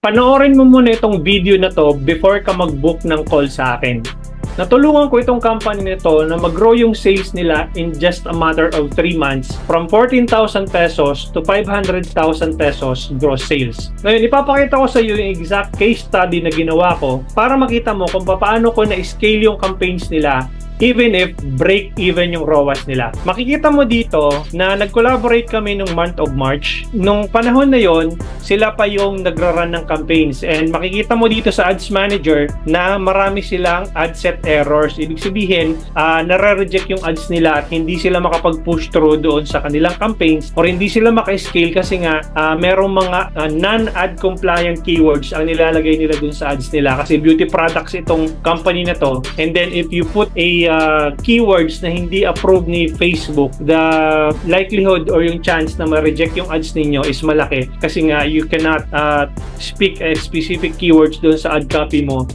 Panoorin mo muna itong video na to before ka mag-book ng call sa akin. Natulungan ko itong company nito na mag-grow yung sales nila in just a matter of 3 months from 14,000 pesos to 500,000 pesos gross sales. Ngayon, ipapakita ko sa iyo yung exact case study na ginawa ko para makita mo kung paano ko na-scale yung campaigns nila even if break-even yung ROAS nila. Makikita mo dito na nag-collaborate kami nung month of March. Nung panahon na yon, sila pa yung nagra-run ng campaigns. And makikita mo dito sa Ads Manager na marami silang ad set errors. Ibig sabihin, nare-reject yung ads nila at hindi sila makapag-push through doon sa kanilang campaigns or hindi sila maka-scale kasi nga merong mga non-ad compliant keywords ang nilalagay nila doon sa ads nila kasi beauty products itong company na to. And then if you put a keywords na hindi approved ni Facebook, the likelihood or yung chance na ma-reject yung ads ninyo is malaki kasi nga you cannot speak a specific keywords doon sa ad copy mo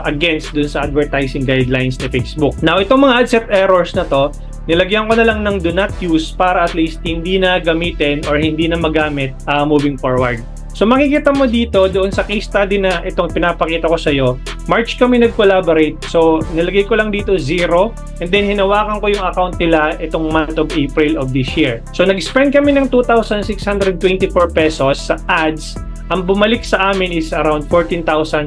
against doon sa advertising guidelines ni Facebook. Now, itong mga ad set errors na to, nilagyan ko na lang ng do not use para at least hindi na gamitin or hindi na magamit moving forward. So makikita mo dito doon sa case study na itong pinapakita ko sa iyo, March kami nag-collaborate. So nilagay ko lang dito 0 and then hinawakan ko yung account nila itong month of April of this year. So nag-spend kami ng 2,624 pesos sa ads. Ang bumalik sa amin is around 14,059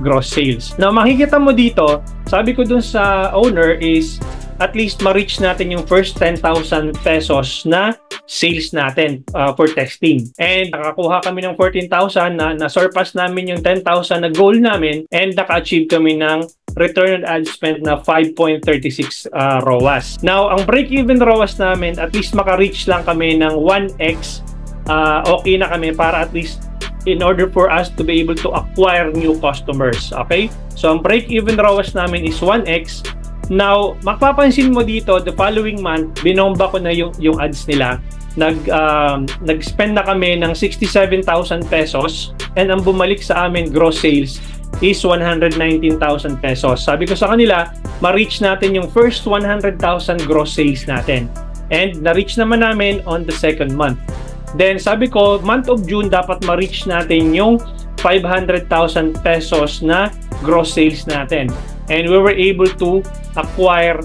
gross sales. Now makikita mo dito, sabi ko dun sa owner is at least ma-reach natin yung first 10,000 pesos na sales natin for testing. And nakakuha kami ng 14,000 na surpass namin yung 10,000 na goal namin and naka-achieve kami ng return on ad spend na 5.36 ROAS. Now, ang break-even ROAS namin, at least maka-reach lang kami ng 1x. Okay na kami para at least in order for us to be able to acquire new customers. Okay? So, ang break-even ROAS namin is 1x. Now, mapapansin mo dito, the following month, binomba ko na yung ads nila. Nag-spend na kami ng 67,000 pesos and ang bumalik sa amin gross sales is 119,000 pesos. Sabi ko sa kanila, ma-reach natin yung first 100,000 gross sales natin. And na-reach naman namin on the second month. Then sabi ko, month of June, dapat ma-reach natin yung 500,000 pesos na gross sales natin. And we were able to acquire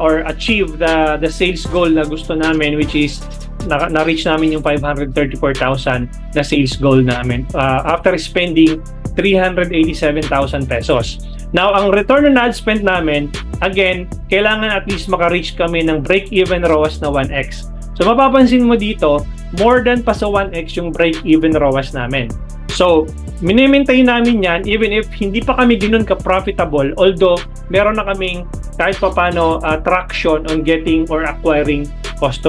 or achieve the sales goal na gusto namin, which is na-reach namin yung 534,000 na sales goal namin after spending 387,000 pesos. Now, ang return on ad spend namin, again, kailangan at least maka-reach kami ng break-even ROAS na 1x. So, mapapansin mo dito, more than pa sa 1x yung break-even ROAS namin. So, mini-maintain namin yan even if hindi pa kami ganun ka-profitable, although meron na kaming kahit papano traction on getting or acquiring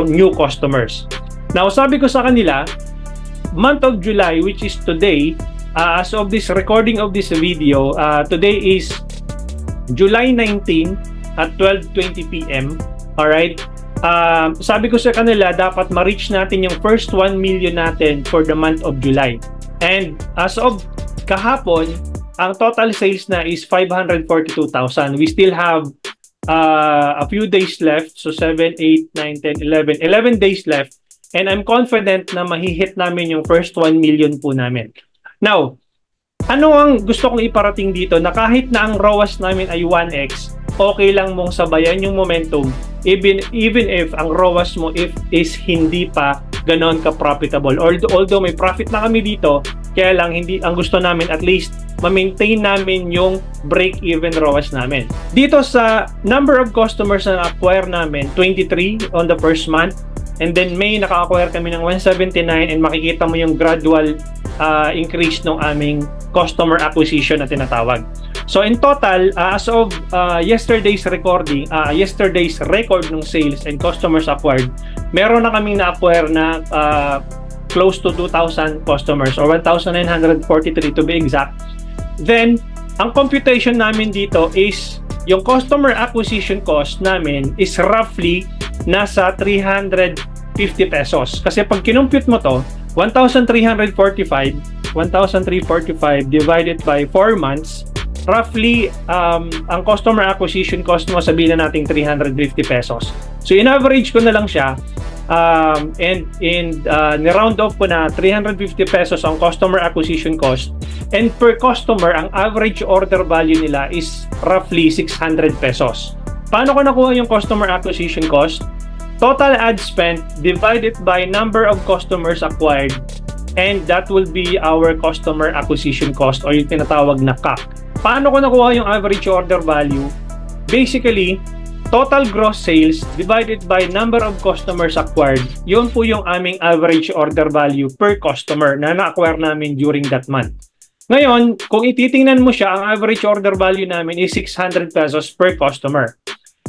new customers. Now, sabi ko sa kanila, month of July, which is today, as of this recording of this video, today is July 19 at 12:20 PM. Alright? Sabi ko sa kanila, dapat ma-reach natin yung first 1 million natin for the month of July. And as of kahapon, ang total sales na is 542,000. We still have a few days left. So 7, 8, 9, 10, 11. 11 days left. And I'm confident na mahihit namin yung first 1 million po namin. Now, ano ang gusto kong iparating dito na kahit na ang ROAS namin ay 1x, okay lang mong sabayan yung momentum even if ang ROAS mo is hindi pa ganon ka-profitable. Although may profit na kami dito, kaya lang hindi ang gusto namin at least ma-maintain namin yung break-even ROAS namin. Dito sa number of customers na acquire namin, 23 on the first month. And then May, naka-acquire kami ng 179 and makikita mo yung gradual increase ng aming customer acquisition na tinatawag. So in total, as of yesterday's record ng sales and customers acquired, meron na kaming na-acquire na close to 2,000 customers or 1,943 to be exact. Then, ang computation namin dito is yung customer acquisition cost namin is roughly nasa 350 pesos. Kasi pag kinumpute mo to, 1,345 divided by 4 months, roughly, ang customer acquisition cost mo, sabihin na natin 350 pesos. So, in-average ko na lang siya, ni-round off ko na 350 pesos ang customer acquisition cost, and per customer, ang average order value nila is roughly 600 pesos. Paano ko nakuha yung customer acquisition cost? Total ad spent divided by number of customers acquired, and that will be our customer acquisition cost or yung tinatawag na CAC. Paano ko nakuha yung average order value? Basically, total gross sales divided by number of customers acquired, yun po yung aming average order value per customer na na-acquire namin during that month. Ngayon, kung ititingnan mo siya, ang average order value namin is 600 pesos per customer.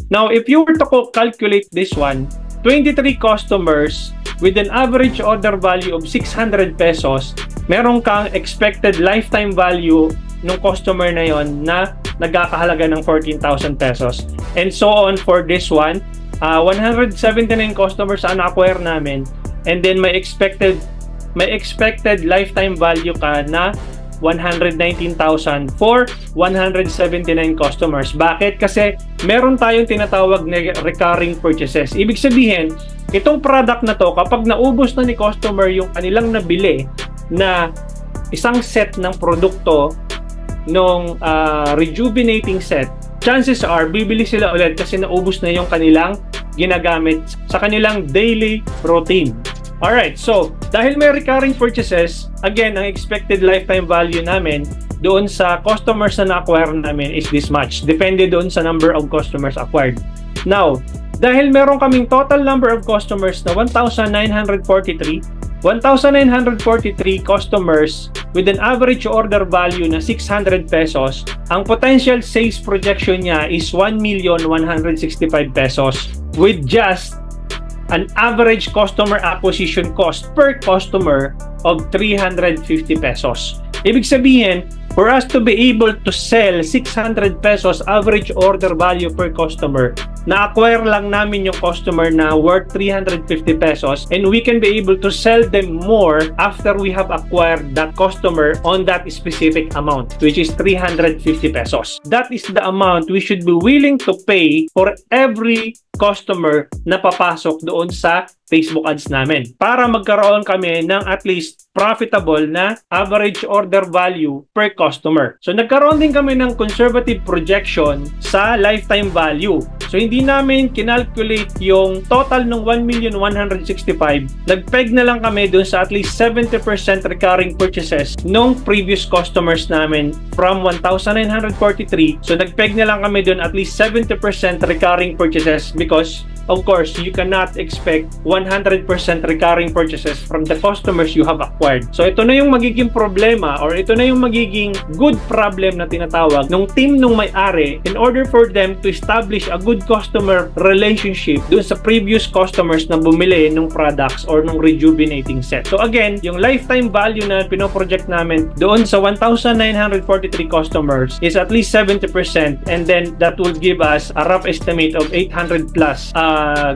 Now, if you were to calculate this one, 23 customers with an average order value of 600 pesos, meron kang expected lifetime value ng customer na yon na nagkakahalaga ng 14,000 pesos. And so on for this one, 179 customers ang na-acquire namin, and then may expected lifetime value ka na 119,000 for 179 customers. Bakit? Kasi meron tayong tinatawag na recurring purchases. Ibig sabihin, itong product na to, kapag naubos na ni customer yung kanilang nabili na isang set ng produkto nung rejuvenating set, chances are bibili sila ulit kasi naubos na yung kanilang ginagamit sa kanilang daily routine. Alright, so dahil may recurring purchases, again, ang expected lifetime value namin doon sa customers na na-acquire namin is this much. Depende doon sa number of customers acquired. Now, dahil meron kaming total number of customers na 1,943 customers with an average order value na 600 pesos, ang potential sales projection niya is 1,165 pesos with just an average customer acquisition cost per customer of 350 pesos. Ibig sabihin, for us to be able to sell 600 pesos average order value per customer, na-acquire lang namin yung customer na worth 350 pesos, and we can be able to sell them more after we have acquired that customer on that specific amount, which is 350 pesos. That is the amount we should be willing to pay for every customer na papasok doon sa Facebook ads namin para magkaroon kami ng at least profitable na average order value per customer. So nagkaroon din kami ng conservative projection sa lifetime value. So hindi namin kinalculate yung total ng 1,165,000. Nagpeg na lang kami doon sa at least 70% recurring purchases nung previous customers namin from 1,943. So nagpeg na lang kami doon at least 70% recurring purchases because of course, you cannot expect 100% recurring purchases from the customers you have acquired. So ito na yung magiging problema or ito na yung magiging good problem na tinatawag ng team nung may-ari in order for them to establish a good customer relationship dun sa previous customers na bumili ng products or ng rejuvenating set. So again, yung lifetime value na pinoproject namin doon sa 1,943 customers is at least 70%, and then that will give us a rough estimate of 800 plus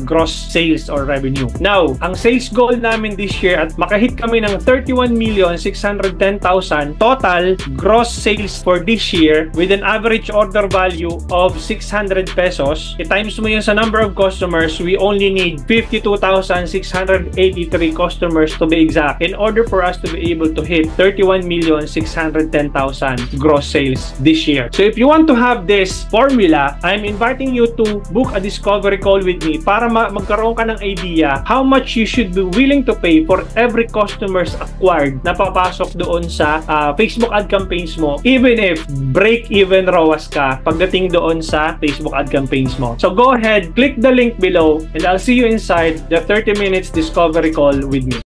gross sales or revenue. Now, ang sales goal namin this year at makahit kami ng 31,610,000 total gross sales for this year with an average order value of 600 pesos. I-times mo yun sa number of customers, we only need 52,683 customers to be exact in order for us to be able to hit 31,610,000 gross sales this year. So if you want to have this formula, I'm inviting you to book a discovery call with me para magkaroon ka ng idea how much you should be willing to pay for every customers acquired na papasok doon sa Facebook ad campaigns mo, even if break-even ROAS ka pagdating doon sa Facebook ad campaigns mo. So go ahead, click the link below, and I'll see you inside the 30 minutes discovery call with me.